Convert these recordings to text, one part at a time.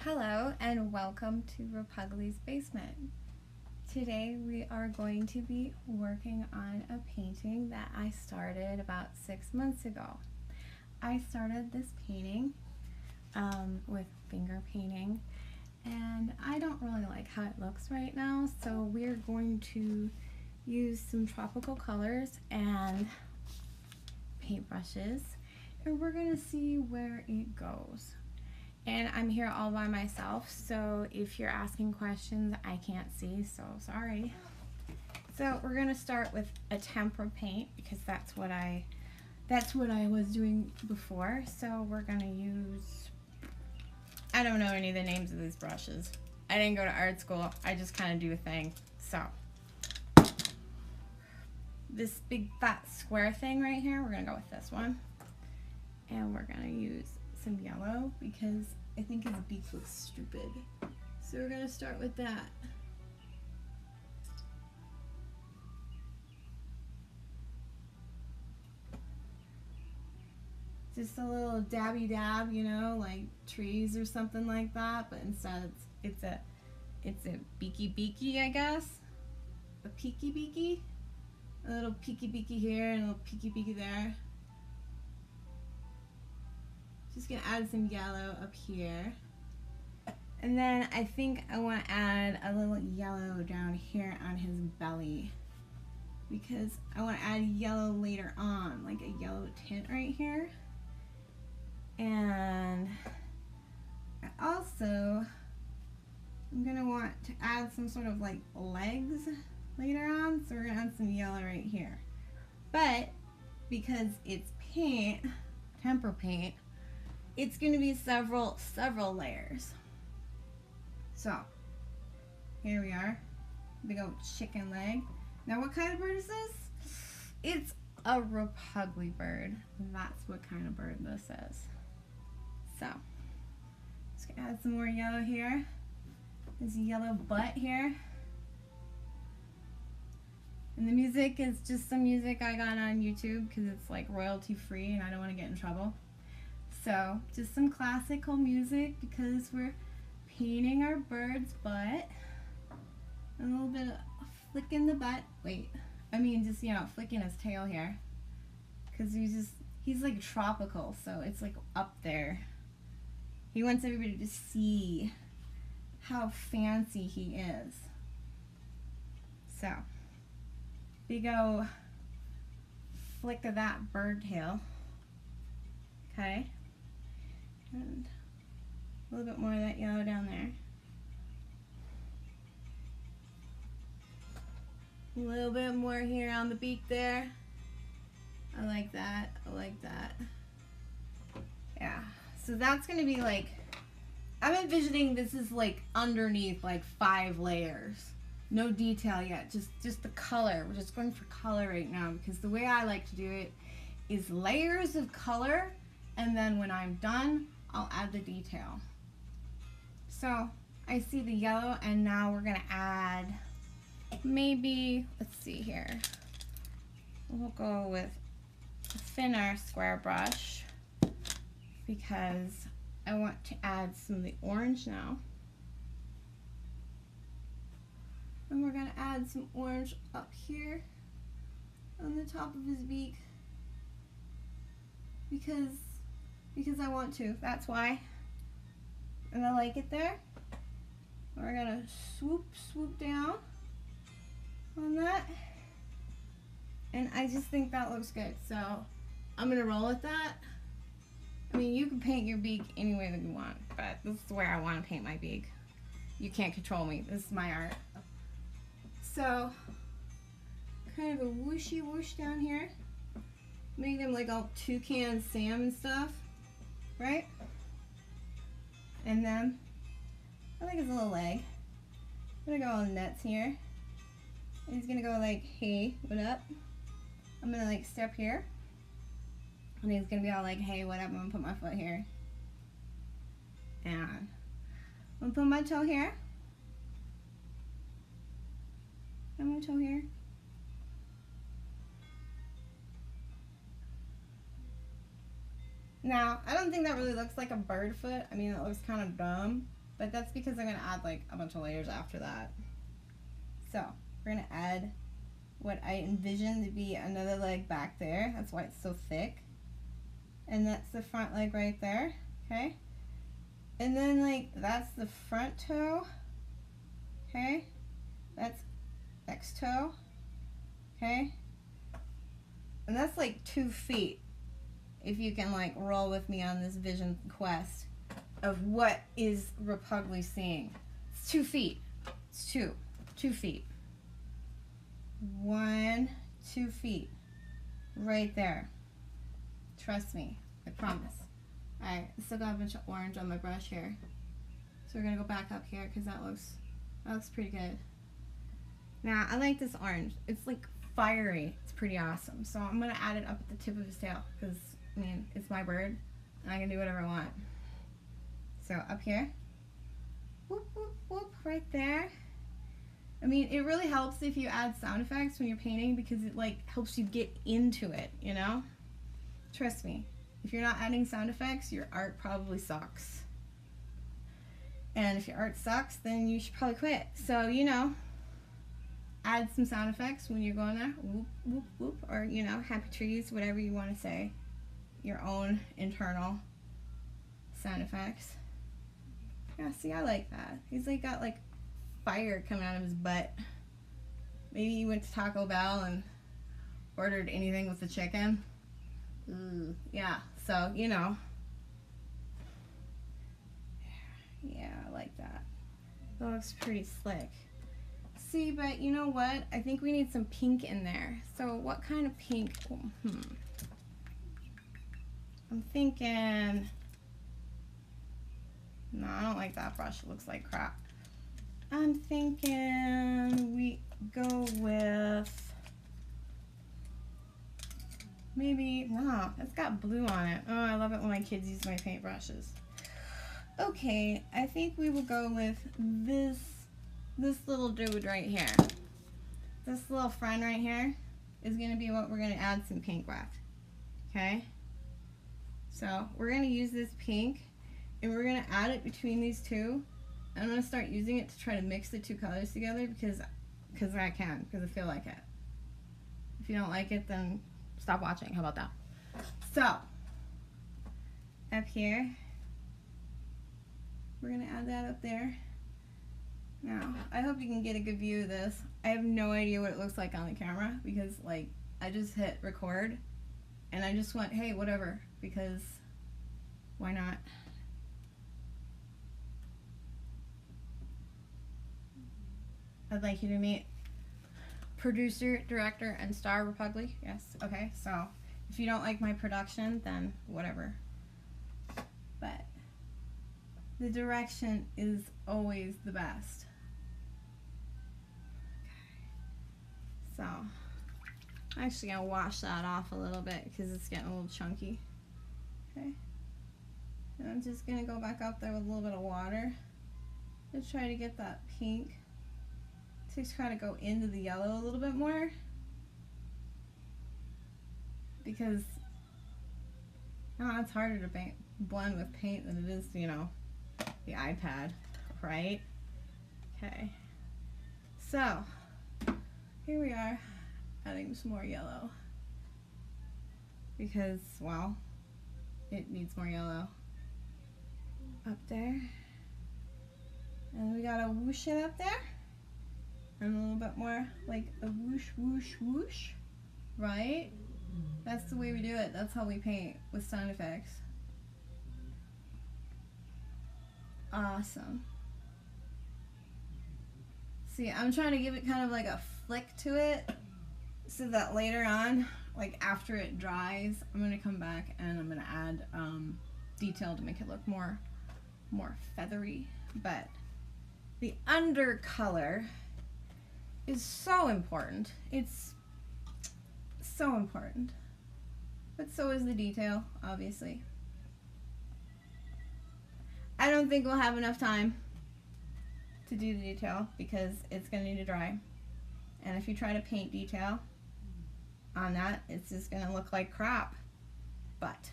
Hello and welcome to Repugly's basement. Today we are going to be working on a painting that I started about 6 months ago. I started this painting with finger painting, and I don't really like how it looks right now, so we're going to use some tropical colors and paintbrushes, and we're going to see where it goes. And I'm here all by myself, so if you're asking questions, I can't see, so sorry. So we're gonna start with a tempera paint because that's what I was doing before. So we're gonna use, I don't know any of the names of these brushes. I didn't go to art school. I just kind of do a thing. So this big fat square thing right here, we're gonna go with this one, and we're gonna use some yellow because I think his beak looks stupid. So we're gonna start with that. Just a little dabby dab, you know, like trees or something like that, but instead it's a beaky beaky, I guess. A peaky beaky. A little peaky beaky here and a little peaky beaky there. Just gonna add some yellow up here. And then I think I want to add a little yellow down here on his belly because I want to add yellow later on, like a yellow tint right here. And I'm gonna want to add some sort of like legs later on, so we're gonna add some yellow right here. But because it's paint, tempera paint, it's going to be several layers. So here we are, big old chicken leg. Now what kind of bird is this? It's a Repugly bird. That's what kind of bird this is. So just gonna add some more yellow here. His yellow butt here. And the music is just some music I got on YouTube because it's like royalty free and I don't want to get in trouble. So just some classical music because we're painting our bird's butt. A little bit of flicking the butt. Wait, I mean just, you know, flicking his tail here. Because he's like tropical, so it's like up there. He wants everybody to see how fancy he is. So, big ol' flick of that bird tail. Okay. And a little bit more of that yellow down there. A little bit more here on the beak there. I like that. I like that. Yeah. So that's going to be like, I'm envisioning this is like underneath like 5 layers. No detail yet. Just the color. We're just going for color right now because the way I like to do it is layers of color, and then when I'm done, I'll add the detail. So I see the yellow, and now we're gonna add maybe, let's see here, we'll go with a thinner square brush because I want to add some of the orange now. And we're gonna add some orange up here on the top of his beak because I want to, that's why. And I like it there. We're gonna swoop down on that. And I just think that looks good. So I'm gonna roll with that. I mean, you can paint your beak any way that you want, but this is where I want to paint my beak. You can't control me. This is my art. So kind of a whooshy whoosh down here. Make them like all toucan Sam and stuff, right? And then I think it's a little leg. I'm gonna go all nuts here. And he's gonna go like, hey, what up? I'm gonna like step here. And he's gonna be all like, hey, what up? I'm gonna put my foot here. And I'm gonna put my toe here. And my toe here. Now, I don't think that really looks like a bird foot. I mean, it looks kind of dumb. but that's because I'm gonna add like a bunch of layers after that. So we're gonna add what I envision to be another leg back there. That's why it's so thick. And that's the front leg right there, okay? And then like that's the front toe, okay? That's next toe, okay? And that's like 2 feet, if you can like roll with me on this vision quest of what is Repugly seeing. It's 2 feet. It's 2 feet. 1, 2 feet. Right there. Trust me, I promise. Alright, I still got a bunch of orange on my brush here. So we're gonna go back up here because that looks pretty good. Now I like this orange. It's like fiery. It's pretty awesome. So I'm gonna add it up at the tip of his tail because I mean it's my bird and I can do whatever I want. So up here, whoop whoop whoop, right there. I mean it really helps if you add sound effects when you're painting because it like helps you get into it, you know? Trust me, if you're not adding sound effects, your art probably sucks. And if your art sucks, then you should probably quit. So, you know, add some sound effects when you're going there. Whoop, whoop, whoop. Or, you know, happy trees, whatever you want to say. Your own internal sound effects. Yeah, see, I like that. He's like got like fire coming out of his butt. Maybe he went to Taco Bell and ordered anything with the chicken. Yeah, so, you know. Yeah, I like that. That looks pretty slick. See, but you know what? I think we need some pink in there. So what kind of pink? I'm thinking... No, I don't like that brush. It looks like crap. I'm thinking we go with... Maybe... No, it's got blue on it. Oh, I love it when my kids use my paintbrushes. Okay, I think we will go with this little dude right here. This little friend right here is going to be what we're going to add some pink with. Okay? So, we're going to use this pink and we're going to add it between these two. I'm going to start using it to try to mix the two colors together because I can, because I feel like it. If you don't like it, then stop watching. How about that? So, up here, we're going to add that up there. Now, I hope you can get a good view of this. I have no idea what it looks like on the camera because, like, I just hit record and I just went, hey, whatever, because why not? I'd like you to meet producer, director, and star Repugly. Yes, okay, so if you don't like my production, then whatever. But the direction is always the best. So, I'm actually going to wash that off a little bit because it's getting a little chunky. Okay. And I'm just going to go back up there with a little bit of water to try to get that pink to try to go into the yellow a little bit more. Because it's harder to blend with paint than it is, you know, the iPad, right? Okay. So, here we are, adding some more yellow. Because, well, it needs more yellow. Up there. And we gotta whoosh it up there. And a little bit more, like a whoosh, whoosh, whoosh. Right? That's the way we do it. That's how we paint with sound effects. Awesome. See, I'm trying to give it kind of like a flick to it so that later on, like after it dries, I'm going to come back and I'm going to add detail to make it look more feathery. But the undercolor is so important. It's so important. But so is the detail, obviously. I don't think we'll have enough time to do the detail because it's going to need to dry. And if you try to paint detail on that, it's just going to look like crap. But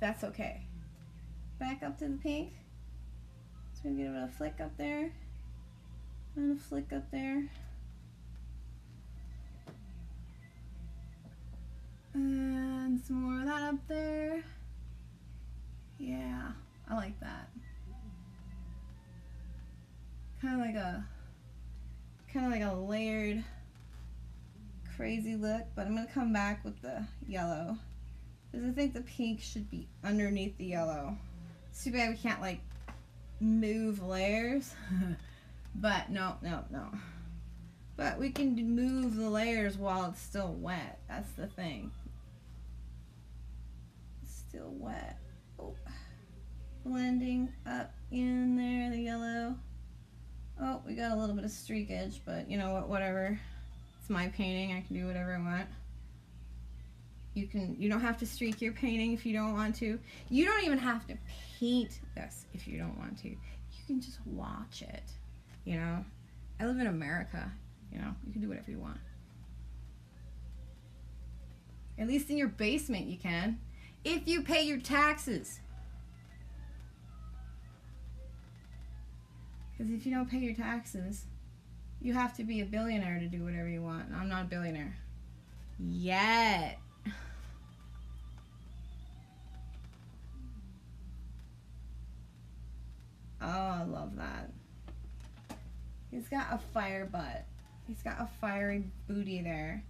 that's okay back up to the pink. So we're gonna give it a flick up there and a flick up there. And some more of that up there. Yeah, I like that. Kind of like a layered, crazy look, but I'm gonna come back with the yellow because I think the pink should be underneath the yellow. It's too bad we can't like move layers, but no. But we can move the layers while it's still wet. That's the thing. It's still wet. Oh. Blending up in there, the yellow. Oh, we got a little bit of streakage, but you know what, whatever. It's my painting, I can do whatever I want. You don't have to streak your painting if you don't want to. You don't even have to paint this if you don't want to. You can just watch it, you know. I live in America, you know, you can do whatever you want. At least in your basement you can, if you pay your taxes. Because if you don't pay your taxes, you have to be a billionaire to do whatever you want. And I'm not a billionaire. Yet. Oh, I love that. He's got a fire butt. He's got a fiery booty there.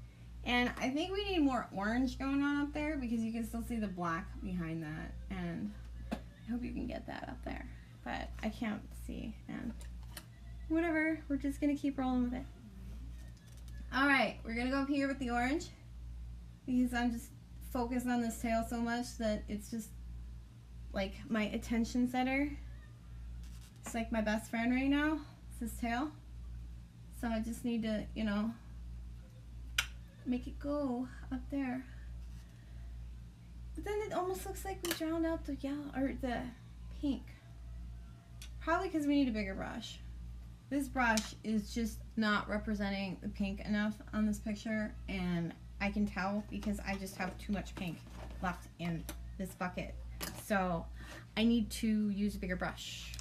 And I think we need more orange going on up there because you can still see the black behind that. And I hope you can get that up there. But I can't see, and whatever, we're just gonna keep rolling with it. Alright, we're gonna go up here with the orange because I'm just focused on this tail so much that it's just like my attention setter. It's like my best friend right now, it's this tail. So I just need to, you know, make it go up there. But then it almost looks like we drowned out the yellow, or the pink. Probably because we need a bigger brush. This brush is just not representing the pink enough on this picture, and I can tell because I just have too much pink left in this bucket. So I need to use a bigger brush.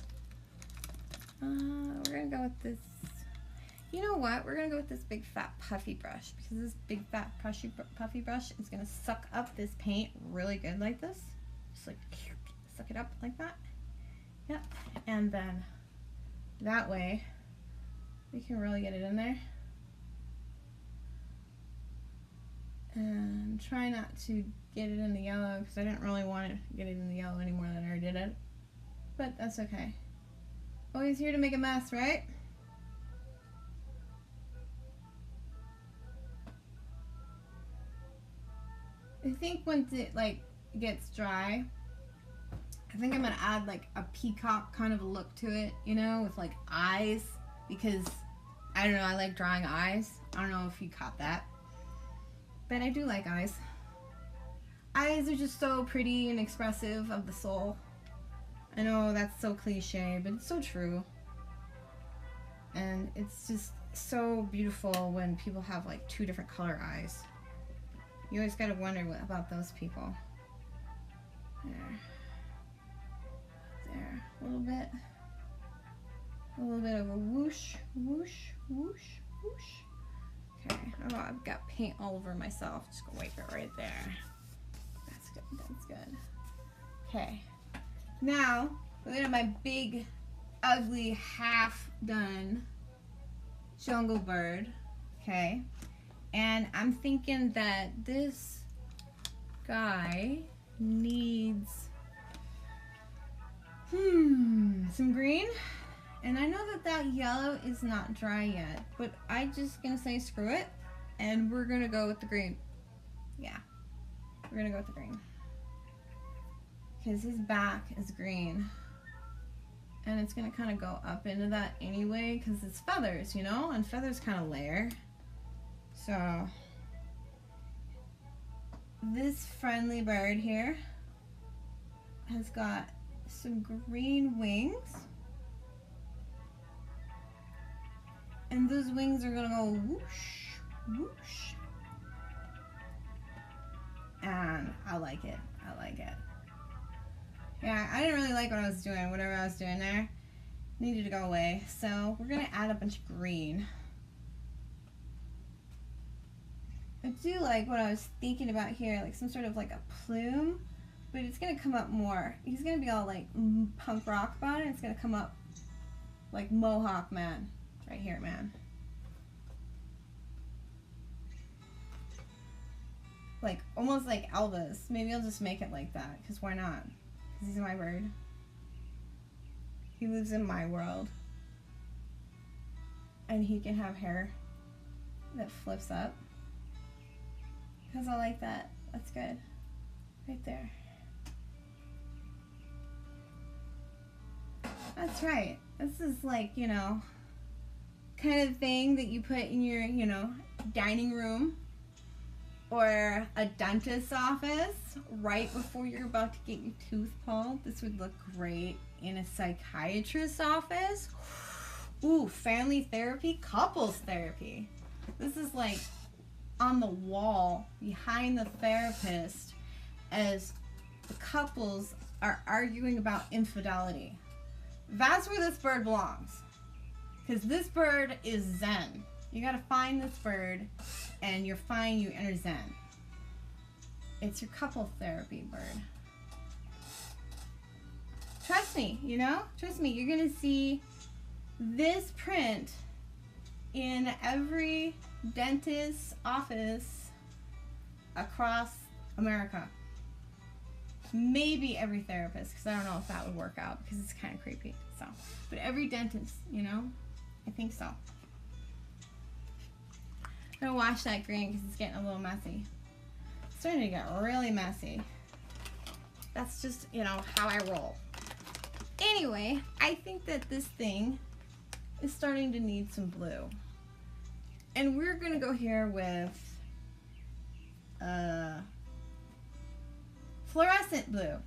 We're gonna go with this. You know what? We're gonna go with this big fat puffy brush because this big fat puffy brush is gonna suck up this paint really good like this. Just like suck it up like that. Yep, and then that way we can really get it in there. And try not to get it in the yellow because I didn't really want to get it in the yellow any more than I already did it. But that's okay. Always here to make a mess, right? I think once it like gets dry, I think I'm gonna add like a peacock kind of a look to it, you know, with like eyes, because I don't know, I like drawing eyes. I don't know if you caught that, but I do like eyes. Eyes are just so pretty and expressive of the soul. I know that's so cliche, but it's so true. And it's just so beautiful when people have like two different color eyes. You always gotta wonder what about those people. There. There, a little bit of a whoosh, whoosh, whoosh, whoosh. Okay, oh, I've got paint all over myself. Just go wipe it right there. That's good, that's good. Okay, now we're gonna have my big, ugly, half done jungle bird. Okay, and I'm thinking that this guy needs some green, and I know that that yellow is not dry yet, but I'm just gonna say screw it, and we're gonna go with the green. Yeah, we're gonna go with the green because his back is green, and it's gonna kind of go up into that anyway because it's feathers, you know, and feathers kind of layer. So this friendly bird here has got some green wings, and those wings are gonna go whoosh, whoosh, and I like it, I like it. Yeah, I didn't really like what I was doing, whatever I was doing there. Needed to go away. So we're gonna add a bunch of green. I do like what I was thinking about here, like some sort of like a plume, but it's gonna come up more. He's gonna be all like punk rock about it. It's gonna come up like Mohawk man, right here, man. Like almost like Elvis. Maybe I'll just make it like that, because why not? Because he's my bird. He lives in my world. And he can have hair that flips up. Because I like that. That's good. Right there. That's right. This is like, you know, kind of thing that you put in your, you know, dining room or a dentist's office right before you're about to get your tooth pulled. This would look great in a psychiatrist's office. Ooh, family therapy, couples therapy. This is like on the wall behind the therapist as the couples are arguing about infidelity. That's where this bird belongs. Because this bird is zen. You gotta find this bird, and you're fine, you enter zen. It's your couple therapy bird. Trust me, you know? Trust me, you're gonna see this print in every dentist's office across America. Maybe every therapist, because I don't know if that would work out, because it's kind of creepy. So, but every dentist, you know? I think so. I'm gonna wash that green because it's getting a little messy. It's starting to get really messy. That's just, you know, how I roll. Anyway, I think that this thing is starting to need some blue. And we're gonna go here with fluorescent blue.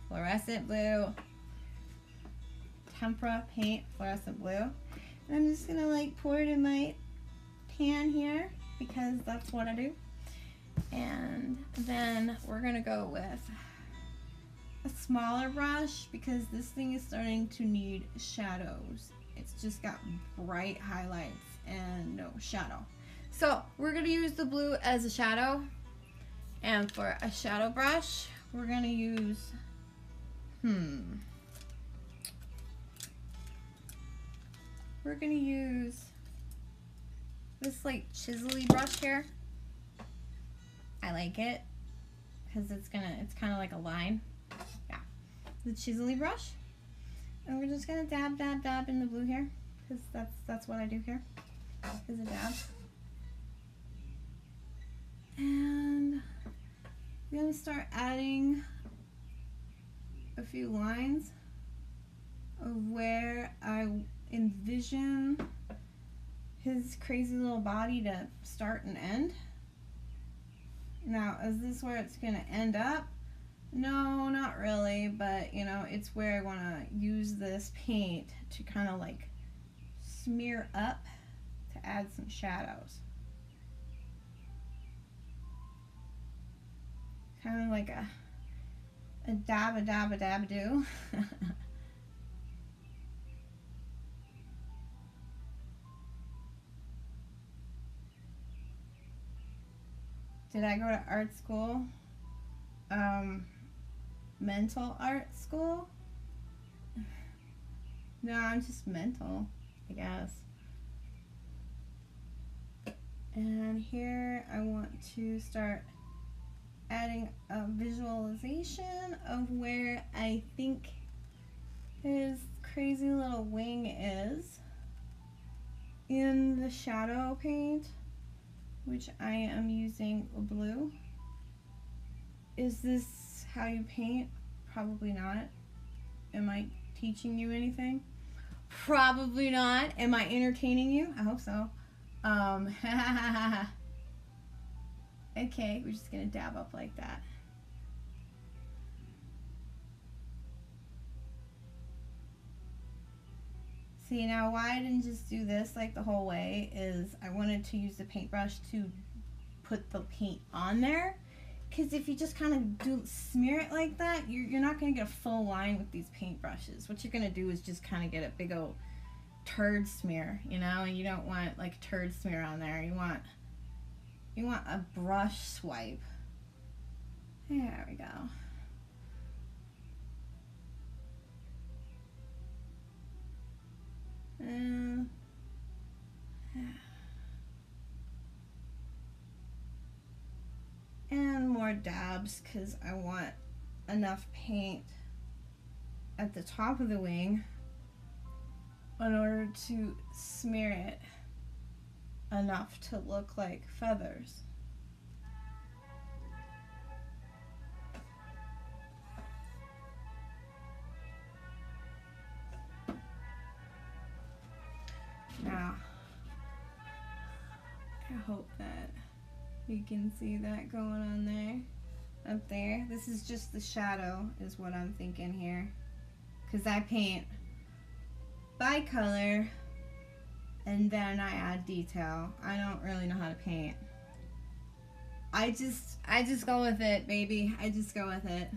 Fluorescent blue. Tempera paint, fluorescent blue. And I'm just gonna like pour it in my pan here because that's what I do. And then we're gonna go with a smaller brush because this thing is starting to need shadows. It's just got bright highlights and no shadow. So we're gonna use the blue as a shadow, and for a shadow brush we're gonna use we're gonna use this like chiselly brush here. I like it because it's kind of like a line. Yeah, the chiselly brush, and we're just gonna dab, dab, dab in the blue here because that's what I do here. Is a dab, and we're gonna start adding a few lines of where I envision his crazy little body to start and end. Now, is this where it's gonna end up? No, not really, but you know, it's where I wanna use this paint to kind of like smear up to add some shadows. Kind of like a dab, a dab, a dab, do. Did I go to art school? Mental art school? No, I'm just mental, I guess. And here I want to start adding a visualization of where I think his crazy little wing is in the shadow paint, which I am using blue. Is this how you paint? Probably not. Am I teaching you anything? Probably not. Am I entertaining you? I hope so. Okay, we're just gonna dab up like that. See, now why I didn't just do this like the whole way is I wanted to use the paintbrush to put the paint on there because if you just kind of smear it like that, you're not going to get a full line with these paintbrushes. What you're going to do is just kind of get a big old turd smear, you know, and you don't want like turd smear on there. You want a brush swipe. There we go. And more dabs because I want enough paint at the top of the wing in order to smear it enough to look like feathers. Now, I hope that you can see that going on there, up there. This is just the shadow is what I'm thinking here. Because I paint by color and then I add detail. I don't really know how to paint. I just go with it, baby. I just go with it.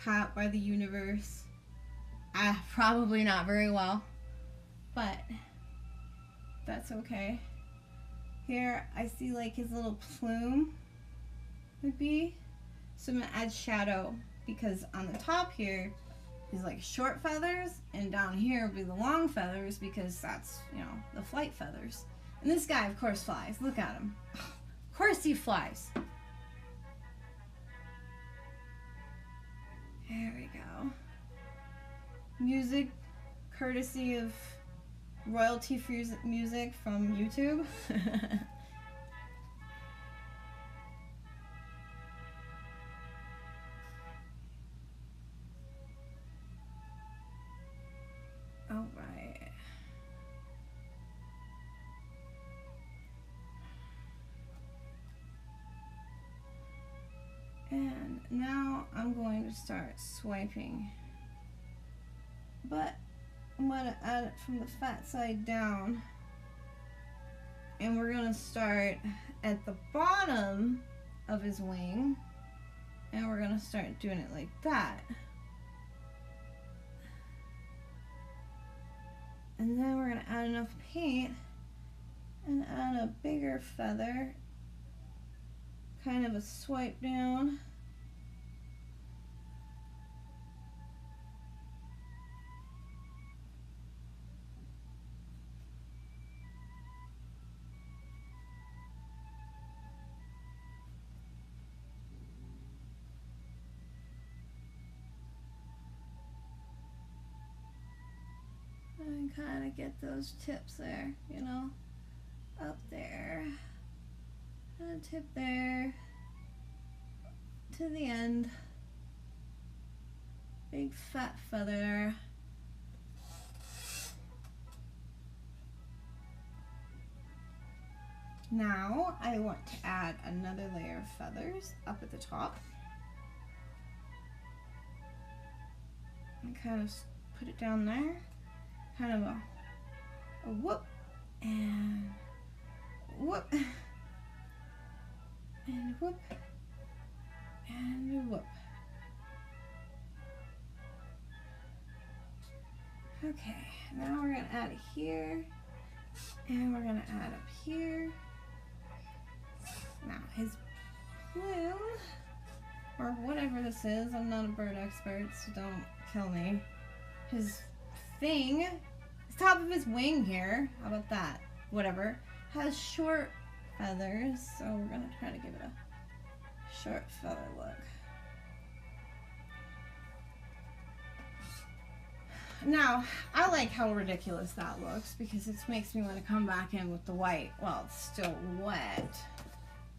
Taught by the universe. Probably not very well, but that's okay. Here I see like his little plume would be, so I'm gonna add shadow because on the top here is like short feathers and down here will be the long feathers because that's, you know, the flight feathers. And this guy of course flies. Look at him. Of course he flies. There we go. Music courtesy of royalty-free music from YouTube. All right. And now I'm going to start swiping. But I'm going to add it from the fat side down. And we're going to start at the bottom of his wing. And we're going to start doing it like that. And then we're going to add enough paint and add a bigger feather. Kind of a swipe down. And kind of get those tips there, you know, up there, and a tip there, to the end, big fat feather. Now I want to add another layer of feathers up at the top, and kind of put it down there. Kind of a whoop and whoop and whoop and a whoop. Okay, now we're gonna add it here and we're gonna add up here. Now his plume, or whatever this is, I'm not a bird expert, so don't kill me. His thing, the top of his wing here, how about that? Whatever, has short feathers, so we're gonna try to give it a short feather look. Now, I like how ridiculous that looks because it makes me want to come back in with the white while it's still wet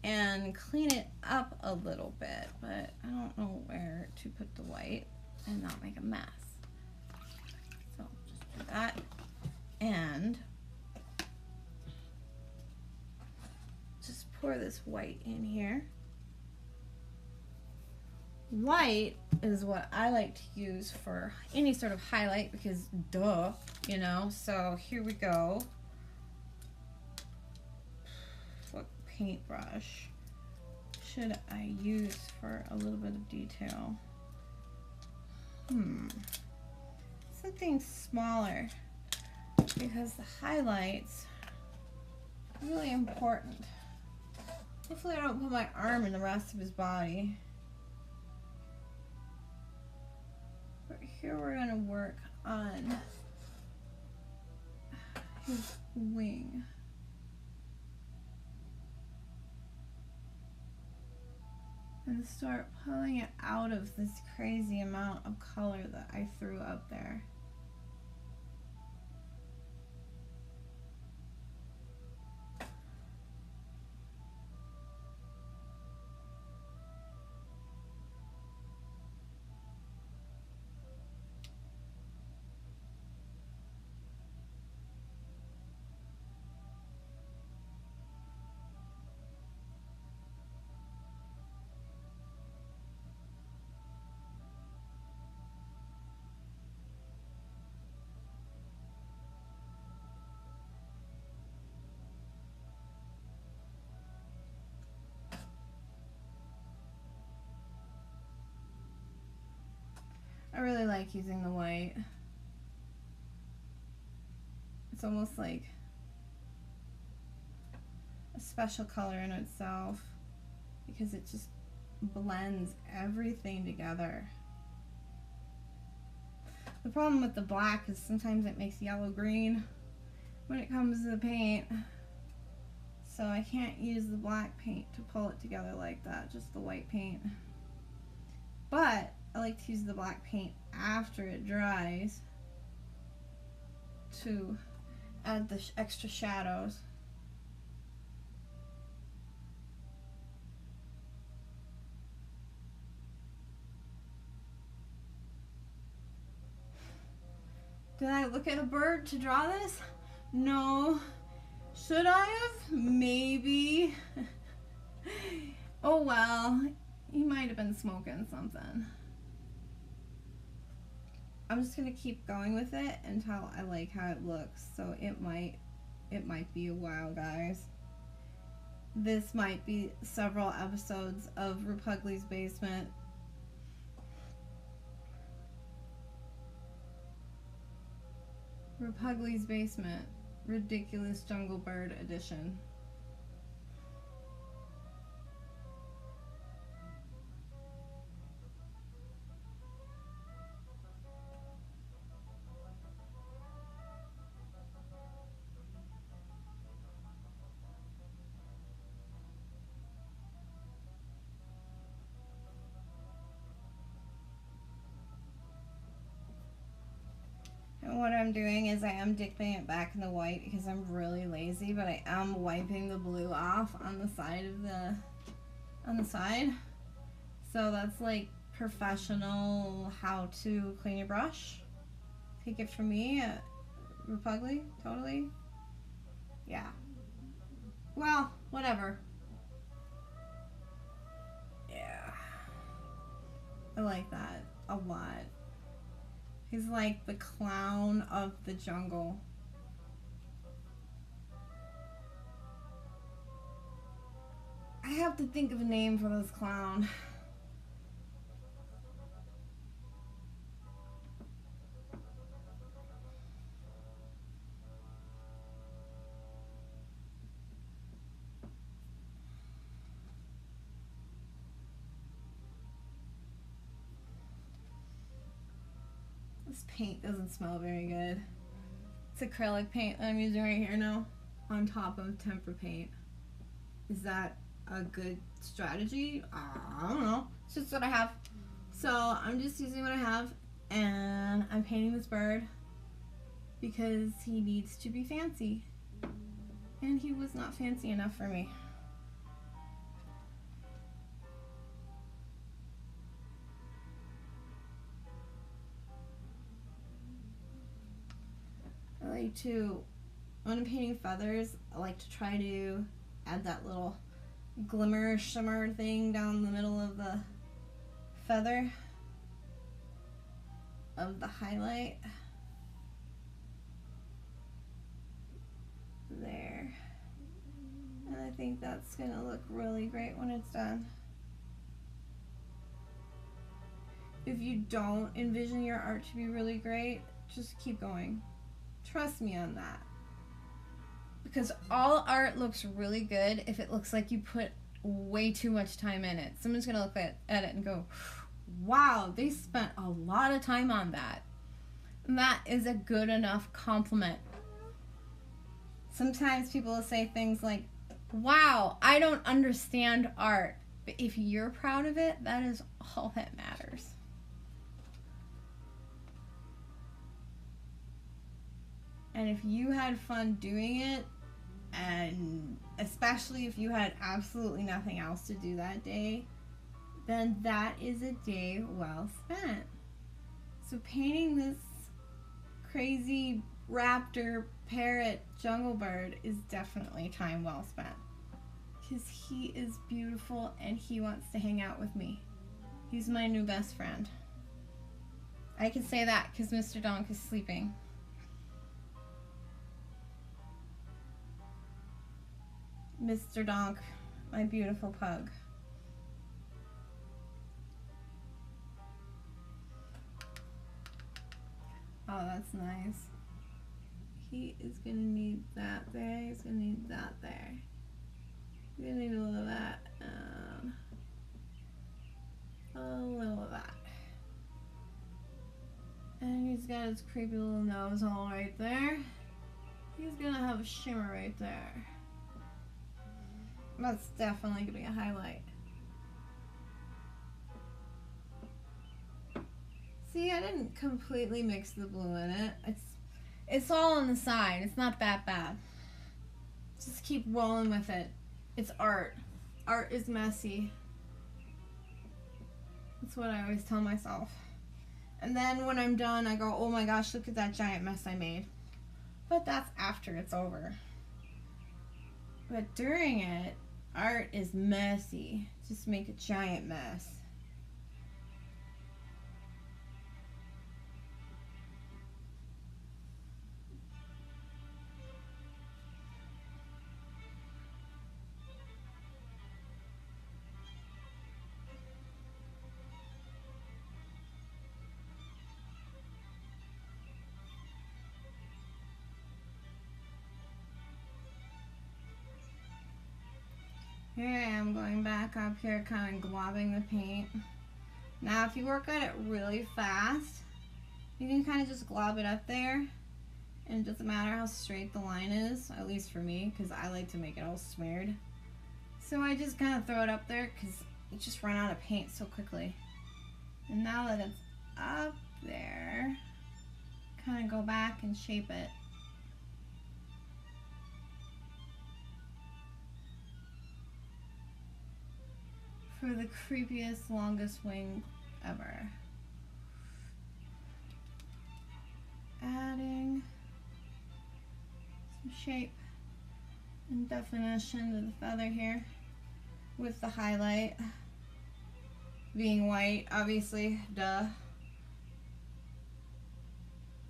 and clean it up a little bit, but I don't know where to put the white and not make a mess. So just do that, and just pour this white in here. White is what I like to use for any sort of highlight because duh, you know. So here we go. What paintbrush? should I use for a little bit of detail? Something smaller, because the highlights are really important. Hopefully I don't put my arm in the rest of his body. But here we're going to work on his wing. And start pulling it out of this crazy amount of color that I threw up there. I really like using the white. It's almost like a special color in itself because it just blends everything together. The problem with the black is sometimes it makes yellow green when it comes to the paint. So I can't use the black paint to pull it together like that, just the white paint. But I like to use the black paint after it dries to add the extra shadows. Did I look at a bird to draw this? No. Should I have? Maybe. Oh well, he might have been smoking something. I'm just gonna keep going with it until I like how it looks. So it might be a while, guys. This might be several episodes of Repugly's Basement. Repugly's Basement, Ridiculous Jungle Bird Edition. And what I'm doing is I am dipping it back in the white because I'm really lazy, but I am wiping the blue off on the side of So that's like professional how to clean your brush. Take it from me at Repugly, totally. Yeah. Well, whatever. Yeah. I like that a lot. He's like the clown of the jungle. I have to think of a name for this clown. This paint doesn't smell very good. It's acrylic paint that I'm using right here now on top of tempera paint. Is that a good strategy? I don't know. It's just what I have. So I'm just using what I have, and I'm painting this bird because he needs to be fancy. And he was not fancy enough for me. When I'm painting feathers, I like to try to add that little glimmer shimmer thing down the middle of the feather of the highlight. There. And I think that's gonna look really great when it's done. if you don't envision your art to be really great, just keep going. Trust me on that. Because all art looks really good if it looks like you put way too much time in it. Someone's going to look at it and go, wow, they spent a lot of time on that. And that is a good enough compliment. Sometimes people will say things like, wow, I don't understand art. But if you're proud of it, that is all that matters. And if you had fun doing it, and especially if you had absolutely nothing else to do that day, then that is a day well spent. So painting this crazy raptor, parrot, jungle bird is definitely time well spent. Because he is beautiful and he wants to hang out with me. He's my new best friend. I can say that because Mr. Donk is sleeping. Mr. Donk, my beautiful pug. Oh, that's nice. He is gonna need that there. He's gonna need that there. He's gonna need a little of that. A little of that. And he's got his creepy little nose hole right there. He's gonna have a shimmer right there. That's definitely gonna be a highlight. See, I didn't completely mix the blue in it. It's all on the side. It's not that bad. Just keep rolling with it. It's art. Art is messy. That's what I always tell myself. And then when I'm done, I go, oh my gosh, look at that giant mess I made. But that's after it's over. But during it, art is messy. Just make a giant mess. Here I am going back up here, kind of globbing the paint. Now if you work at it really fast, you can kind of just glob it up there, and it doesn't matter how straight the line is, at least for me, because I like to make it all smeared. So I just kind of throw it up there because you just run out of paint so quickly. And now that it's up there, kind of go back and shape it. For the creepiest, longest wing ever. Adding some shape and definition to the feather here with the highlight being white, obviously, duh.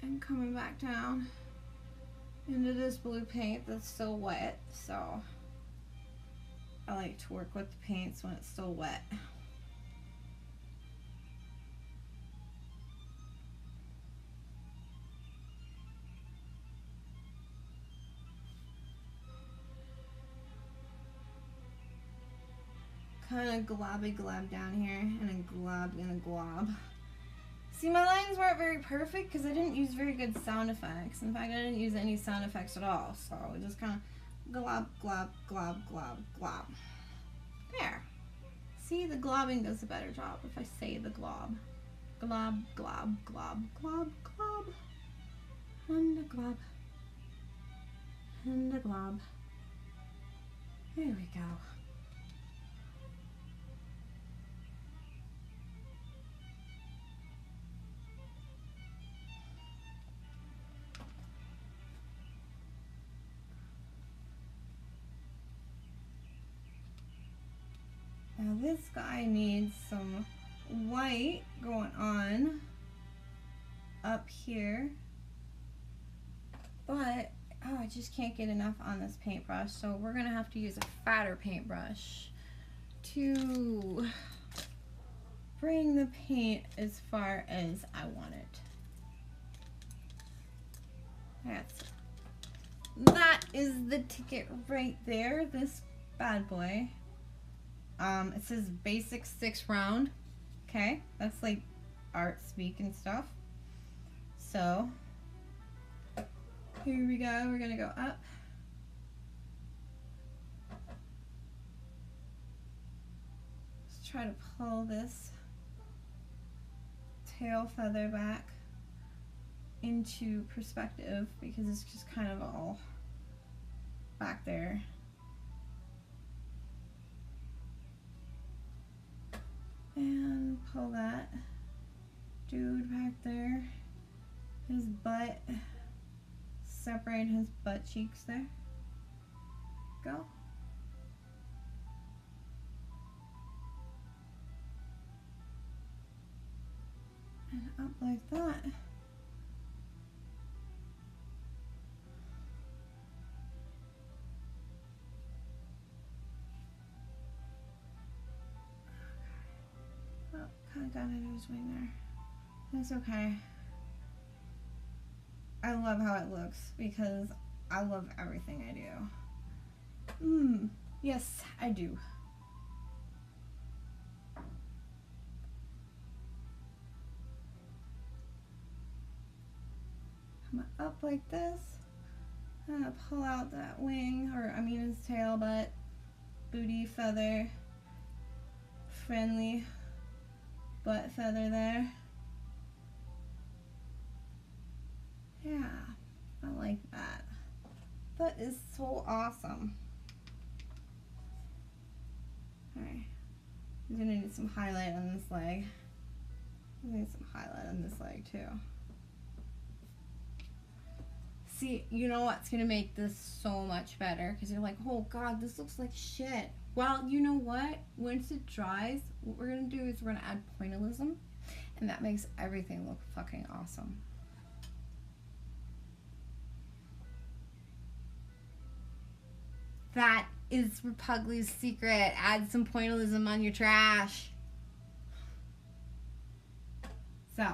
And coming back down into this blue paint that's still wet, so I like to work with the paints when it's still wet. Kind of globby glob down here, and a glob and a glob. See, my lines weren't very perfect because I didn't use very good sound effects. In fact, I didn't use any sound effects at all, so it just kind of glob, glob, glob, glob, glob. There. See, the globbing does a better job if I say the glob. Glob, glob, glob, glob, glob. And a glob. And a glob. There we go. Now this guy needs some white going on up here, but oh, I just can't get enough on this paintbrush, so we're gonna have to use a fatter paintbrush to bring the paint as far as I want it. That is the ticket right there, this bad boy. It says basic 6 round. Okay, that's like art speak and stuff. So here we go, we're gonna go up. Let's try to pull this tail feather back into perspective because it's just kind of all back there. And pull that dude back there. His butt. Separate his butt cheeks there. Go. And up like that. Oh, kind of got into his wing there. That's okay. I love how it looks because I love everything I do. Yes, I do. Come up like this. I'm gonna pull out that wing, or I mean his tail, but booty feather, friendly butt feather there. Yeah, I like that. That is so awesome. Alright, I'm gonna need some highlight on this leg. I need some highlight on this leg too. See, you know what's gonna make this so much better? Because you're like, oh god, this looks like shit. Well, you know what? Once it dries, what we're gonna do is we're gonna add pointillism, and that makes everything look fucking awesome. That is Repugly's secret. Add some pointillism on your trash. So,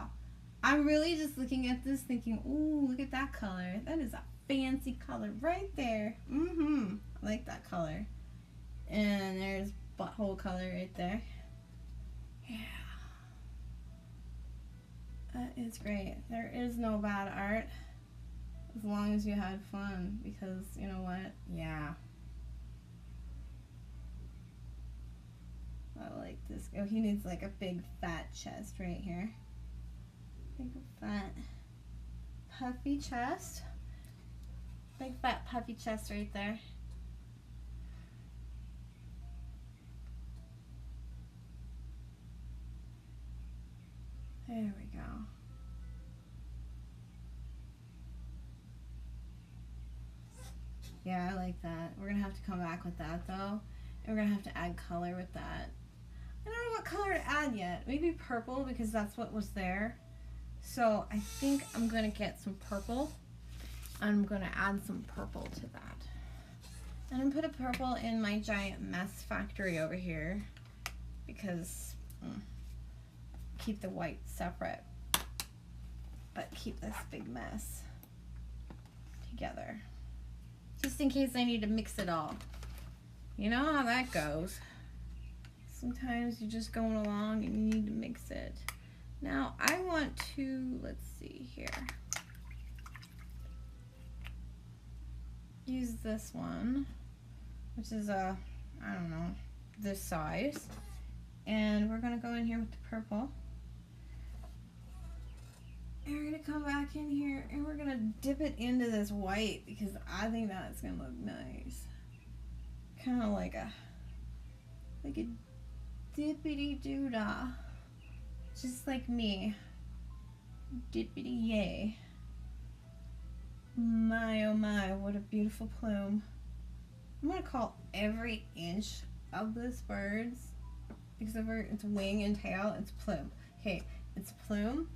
I'm really just looking at this thinking, ooh, look at that color. That is a fancy color right there. I like that color. And there's butthole color right there. Yeah. That is great. There is no bad art as long as you had fun, because you know what? Yeah. I like this. Oh, he needs like a big fat chest right here. Big fat puffy chest. Big fat puffy chest right there. There we go. Yeah, I like that. We're gonna have to come back with that though. And we're gonna have to add color with that. I don't know what color to add yet. Maybe purple, because that's what was there. So I think I'm gonna get some purple. I'm gonna add some purple to that. And I'm gonna put a purple in my giant mess factory over here, because keep the white separate, but keep this big mess together. Just in case I need to mix it all. You know how that goes. Sometimes you're just going along and you need to mix it. Now I want to, let's see here. Use this one, which is I don't know, this size. And we're gonna go in here with the purple. And we're gonna come back in here and we're gonna dip it into this white, because I think that's gonna look nice. Kind of like a dippity doodah, just like me. Dippity yay. My oh my, what a beautiful plume. I'm gonna call every inch of this bird's, except for its wing and tail, it's plume. Okay, it's plume,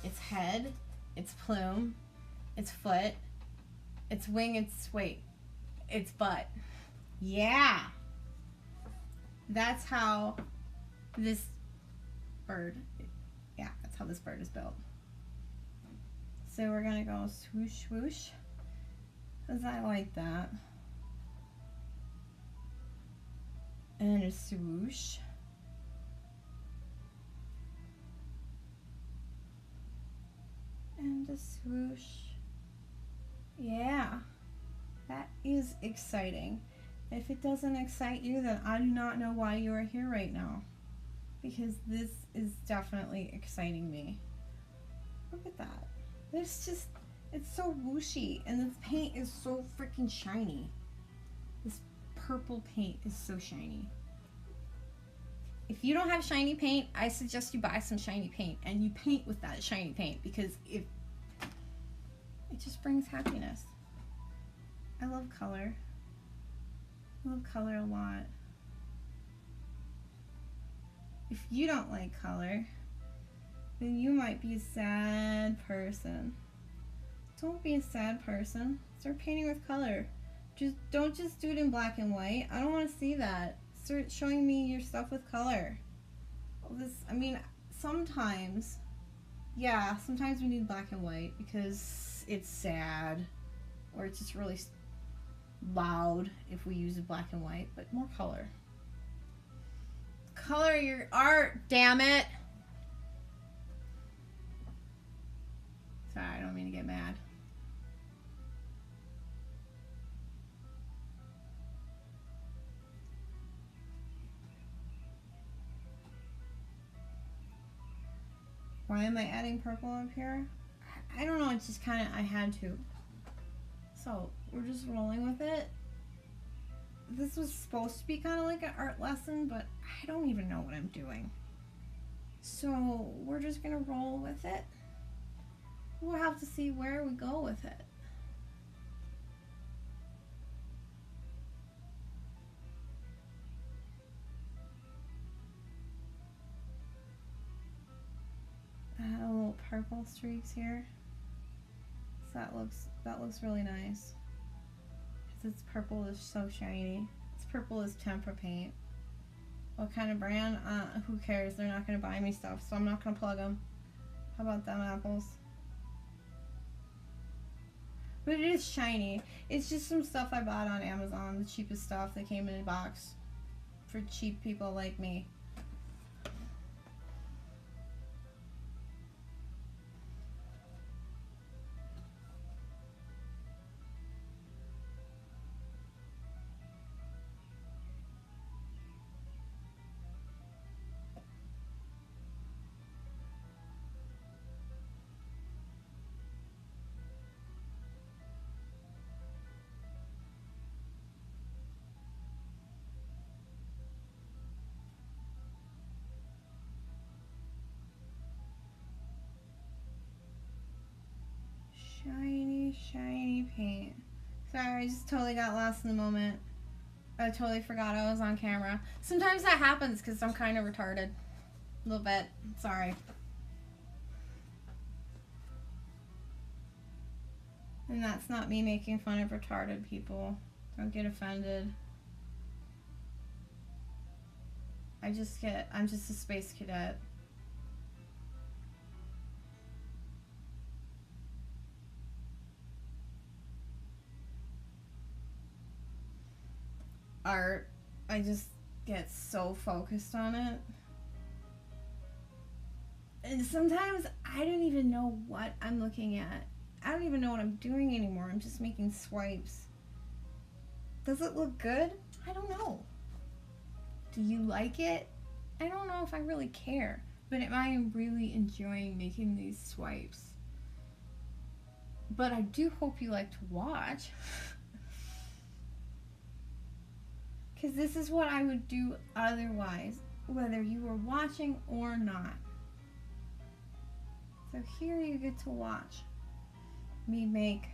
its head, its plume, its foot, its wing, its butt. Yeah! That's how this bird. Yeah, that's how this bird is built. So we're gonna go swoosh, swoosh, because I like that. And a swoosh. And a swoosh. Yeah, that is exciting. If it doesn't excite you, then I do not know why you are here right now. Because this is definitely exciting me. Look at that. It's just, it's so whooshy, and this paint is so freaking shiny. This purple paint is so shiny. If you don't have shiny paint, I suggest you buy some shiny paint and you paint with that shiny paint, because it just brings happiness. I love color. I love color a lot. If you don't like color, then you might be a sad person. Don't be a sad person. Start painting with color. Don't just do it in black and white. I don't want to see that. Start showing me your stuff with color. I mean, sometimes, yeah, sometimes we need black and white because it's sad, or it's just really loud if we use black and white, but more color. Color your art, damn it. Sorry, I don't mean to get mad. Why am I adding purple up here? I don't know, it's just kind of, I had to. So, we're just rolling with it. This was supposed to be kind of like an art lesson, but I don't even know what I'm doing. So, we're just gonna roll with it. We'll have to see where we go with it. Little purple streaks here. So that looks really nice. This purple is so shiny. This purple is tempera paint. What kind of brand? Who cares? They're not gonna buy me stuff, so I'm not gonna plug them. How about them apples? But it is shiny. It's just some stuff I bought on Amazon, the cheapest stuff that came in a box for cheap people like me. Shiny, shiny paint. Sorry, I just totally got lost in the moment. I totally forgot I was on camera. Sometimes that happens because I'm kind of retarded. A little bit. Sorry. And that's not me making fun of retarded people. Don't get offended. I'm just a space cadet. Art, I just get so focused on it. And sometimes I don't even know what I'm looking at. I don't even know what I'm doing anymore. I'm just making swipes. Does it look good? I don't know. Do you like it? I don't know if I really care. But I am really enjoying making these swipes. But I do hope you like to watch. Because this is what I would do otherwise, whether you were watching or not. So here you get to watch me make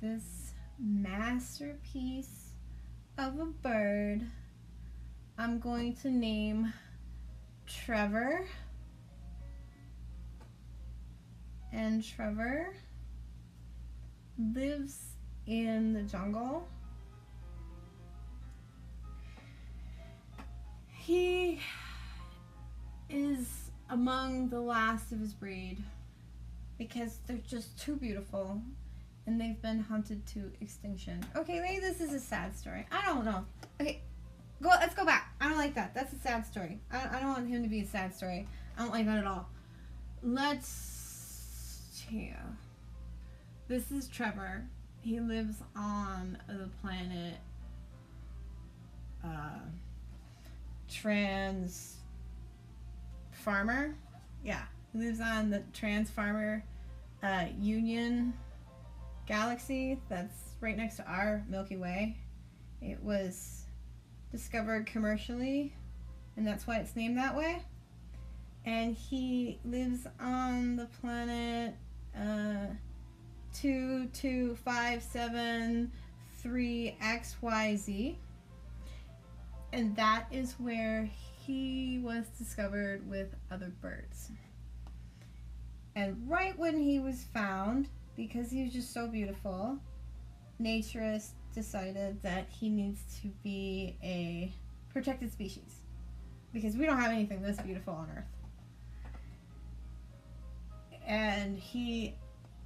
this masterpiece of a bird. I'm going to name Trevor. And Trevor lives in the jungle. He is among the last of his breed because they're just too beautiful and they've been hunted to extinction. Okay, maybe this is a sad story. I don't know. Okay, let's go back. I don't like that. That's a sad story. I don't want him to be a sad story. I don't like that at all. This is Trevor. He lives on the planet Trans Farmer. Yeah, he lives on the Trans Farmer Union galaxy that's right next to our Milky Way. It was discovered commercially, and that's why it's named that way. And he lives on the planet 22573XYZ, and that is where he was discovered with other birds. And right when he was found, because he was just so beautiful, naturists decided that he needs to be a protected species because we don't have anything this beautiful on Earth. And he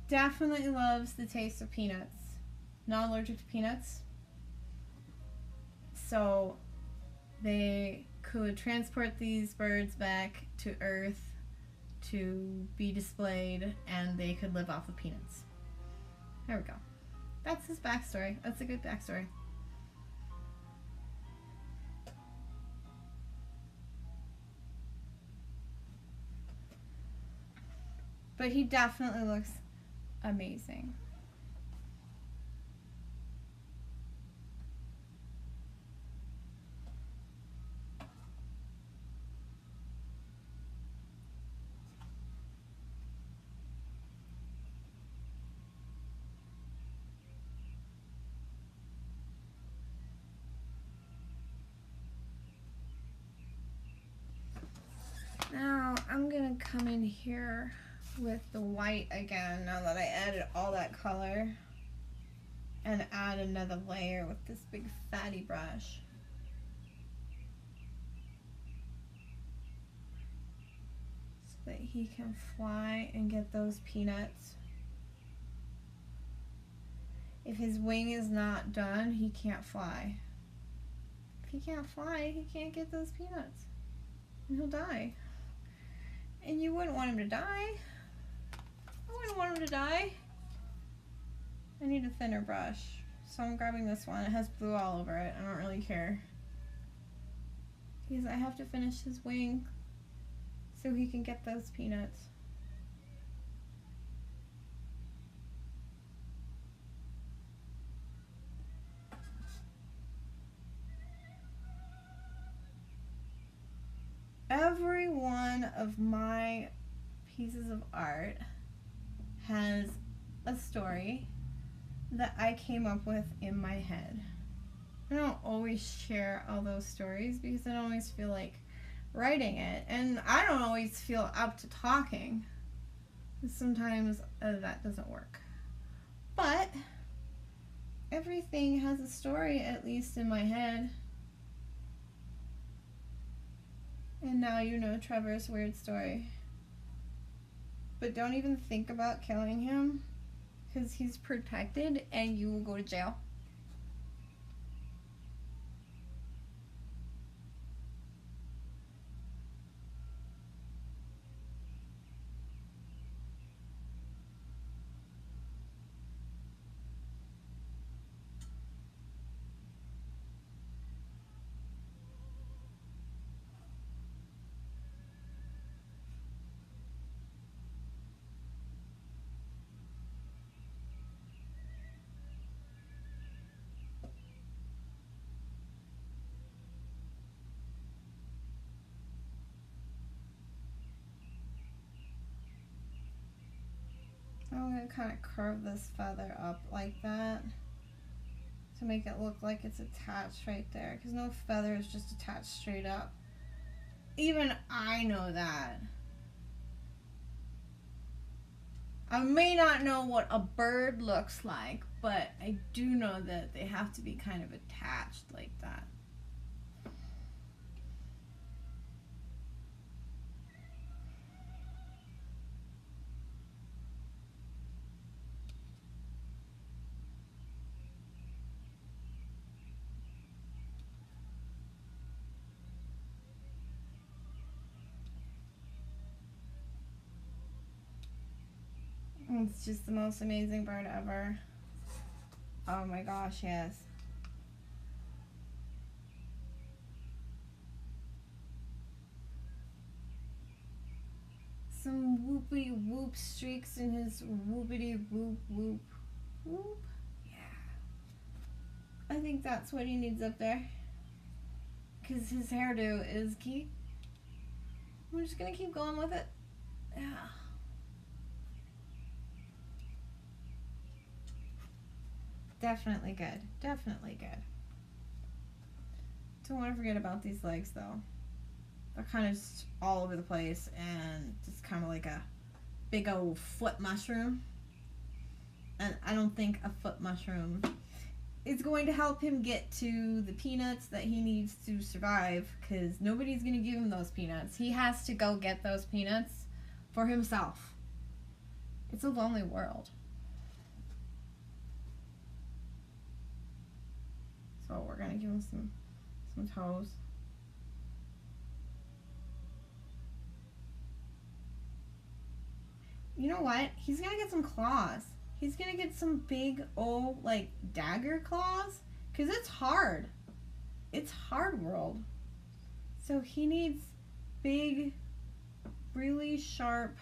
definitely loves the taste of peanuts. Not allergic to peanuts. So they could transport these birds back to Earth to be displayed, and they could live off of peanuts. There we go. That's his backstory. That's a good backstory. But he definitely looks amazing. Now I'm gonna come in here with the white again now that I added all that color, and add another layer with this big fatty brush. So that he can fly and get those peanuts. If his wing is not done, he can't fly. If he can't fly, he can't get those peanuts. And he'll die. And you wouldn't want him to die. I wouldn't want him to die. I need a thinner brush. So I'm grabbing this one. It has blue all over it. I don't really care. Because I have to finish his wing so he can get those peanuts. Every one of my pieces of art has a story that I came up with in my head. I don't always share all those stories because I don't always feel like writing it, and I don't always feel up to talking. Sometimes that doesn't work. But everything has a story, at least in my head. And now you know Trevor's weird story. But don't even think about killing him, because he's protected and you will go to jail. I'm going to kind of curve this feather up like that to make it look like it's attached right there, because no feather is just attached straight up. Even I know that. I may not know what a bird looks like, but I do know that they have to be kind of attached like that. It's just the most amazing bird ever. Oh my gosh, yes. Some whoopity whoop streaks in his whoopity whoop whoop whoop. Yeah. I think that's what he needs up there. Because his hairdo is key. We're just gonna keep going with it. Yeah. Definitely good. Definitely good. Don't want to forget about these legs though. They're kind of just all over the place and just kind of like a big old foot mushroom. And I don't think a foot mushroom is going to help him get to the peanuts that he needs to survive, because nobody's going to give him those peanuts. He has to go get those peanuts for himself. It's a lonely world. So we're going to give him some toes. You know what? He's going to get some claws. He's going to get some big old, like, dagger claws. Because it's hard. It's hard world. So he needs big, really sharp,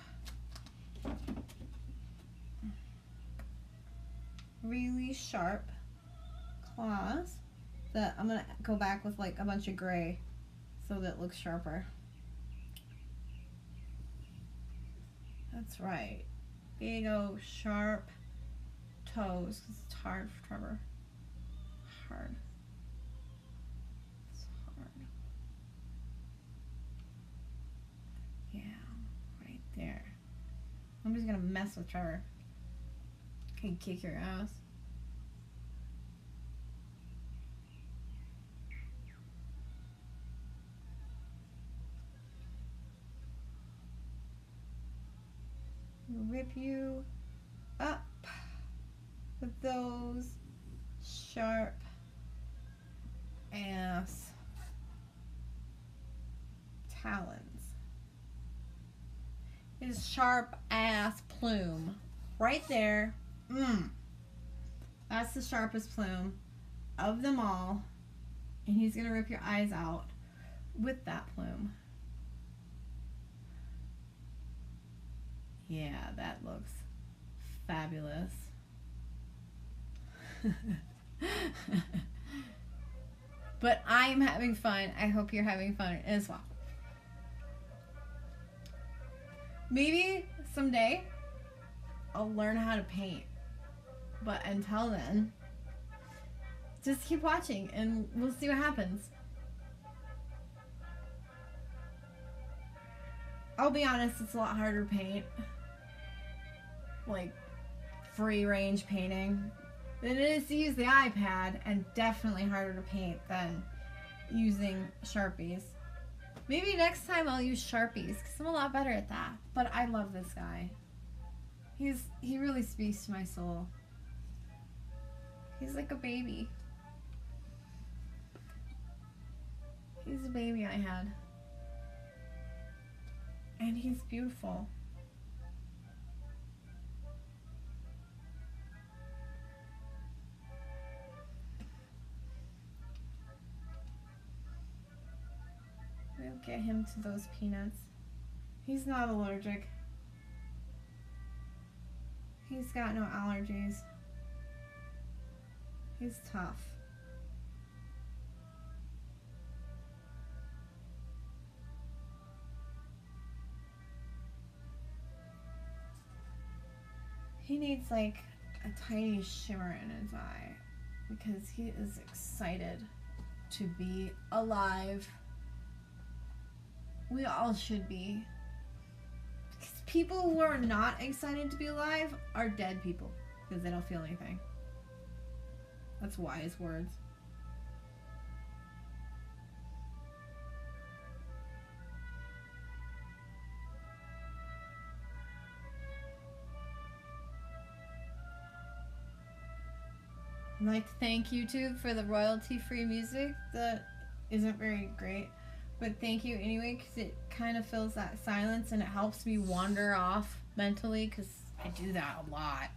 claws that I'm going to go back with, like, a bunch of gray so that it looks sharper. That's right. Big old sharp toes, because it's hard for Trevor. Hard. It's hard. Yeah, right there. I'm just gonna mess with Trevor. Can kick your ass. Rip you up with those sharp ass talons. His sharp ass plume right there. That's the sharpest plume of them all, and he's gonna rip your eyes out with that plume. Yeah, that looks fabulous. But I'm having fun. I hope you're having fun as well. Maybe someday I'll learn how to paint. But until then, just keep watching and we'll see what happens. I'll be honest, it's a lot harder to paint. Like free range painting than it is to use the iPad, and definitely harder to paint than using Sharpies. Maybe next time I'll use Sharpies because I'm a lot better at that. But I love this guy. He really speaks to my soul. He's like a baby. He's a baby I had. And he's beautiful. We'll get him to those peanuts. He's not allergic. He's got no allergies. He's tough. He needs like a tiny shimmer in his eye because he is excited to be alive. We all should be. Because people who are not excited to be alive are dead people because they don't feel anything. That's wise words. I'd like to thank YouTube for the royalty-free music that isn't very great, but thank you anyway because it kind of fills that silence and it helps me wander off mentally because I do that a lot.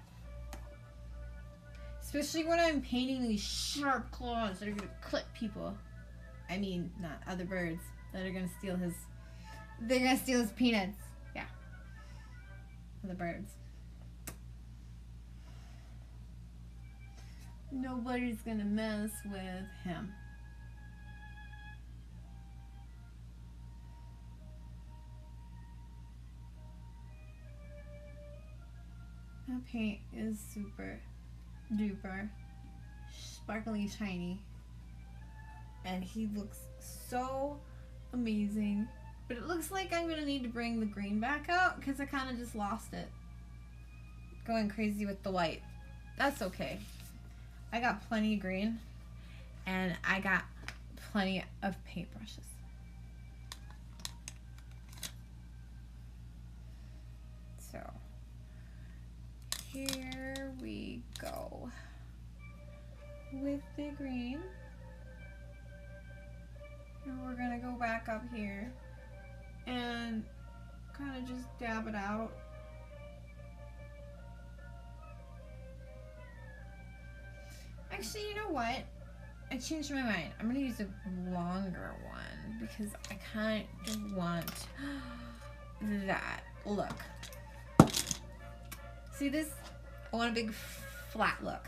Especially when I'm painting these sharp claws that are gonna cut people. I mean, not other birds that are gonna steal his. They're gonna steal his peanuts. Yeah. The birds. Nobody's gonna mess with him. That paint is super duper sparkly shiny. And he looks so amazing. But it looks like I'm gonna need to bring the green back out because I kind of just lost it. Going crazy with the white. That's okay. I got plenty of green and I got plenty of paintbrushes. So here we go with the green. And we're gonna go back up here and kind of just dab it out. Actually, you know what? I changed my mind. I'm gonna use a longer one because I kind of want that look. See this? I want a big flat look.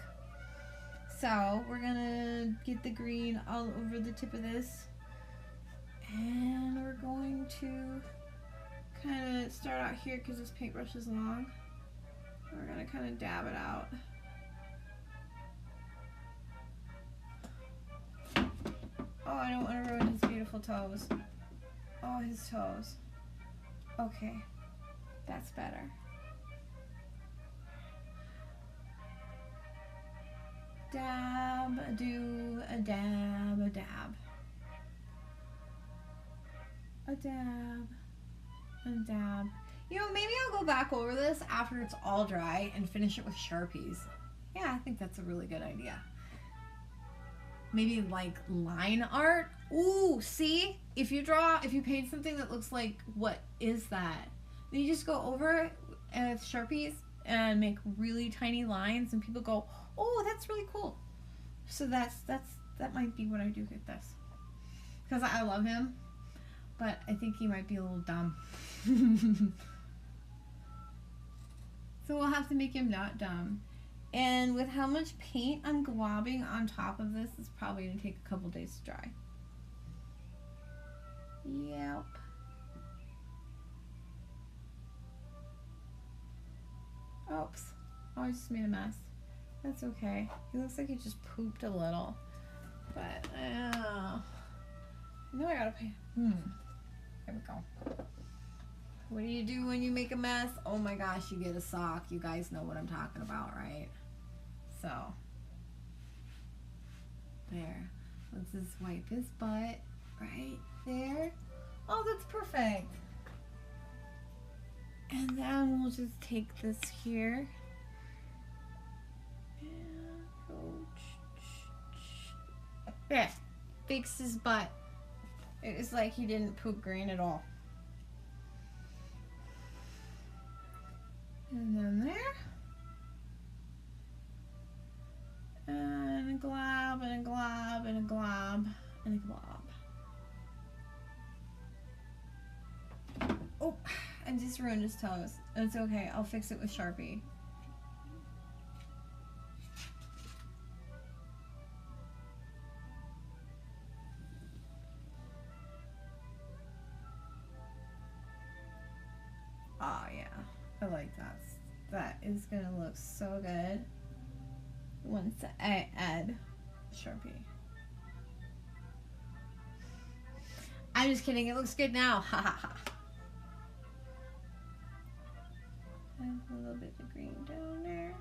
So we're gonna get the green all over the tip of this. And we're going to kind of start out here because this paintbrush is long. We're going to kind of dab it out. Oh, I don't want to ruin his beautiful toes. Oh, his toes. Okay, that's better. Dab, do a dab, a dab. A dab, a dab. You know, maybe I'll go back over this after it's all dry and finish it with Sharpies. Yeah, I think that's a really good idea. Maybe like line art. Ooh, see? If you paint something that looks like, what is that? Then you just go over it with Sharpies and make really tiny lines and people go, oh, that's really cool. So that might be what I do with this. Because I love him. But I think he might be a little dumb. So we'll have to make him not dumb. And with how much paint I'm globbing on top of this, it's probably going to take a couple days to dry. Yep. Oops. Oh, I just made a mess. That's okay. He looks like he just pooped a little. But, I know I gotta pay. There we go. What do you do when you make a mess? Oh my gosh, you get a sock. You guys know what I'm talking about, right? So, there. Let's just wipe his butt right there. Oh, that's perfect. And then we'll just take this here. And go. There. Fix his butt. It was like he didn't poop green at all. And then there. And a glob, and a glob, and a glob, and a glob. Oh, I just ruined his toes. It's okay, I'll fix it with Sharpie. Oh yeah, I like that. That is gonna look so good once I add Sharpie. I'm just kidding, it looks good now. Ha ha ha. Add a little bit of green down there.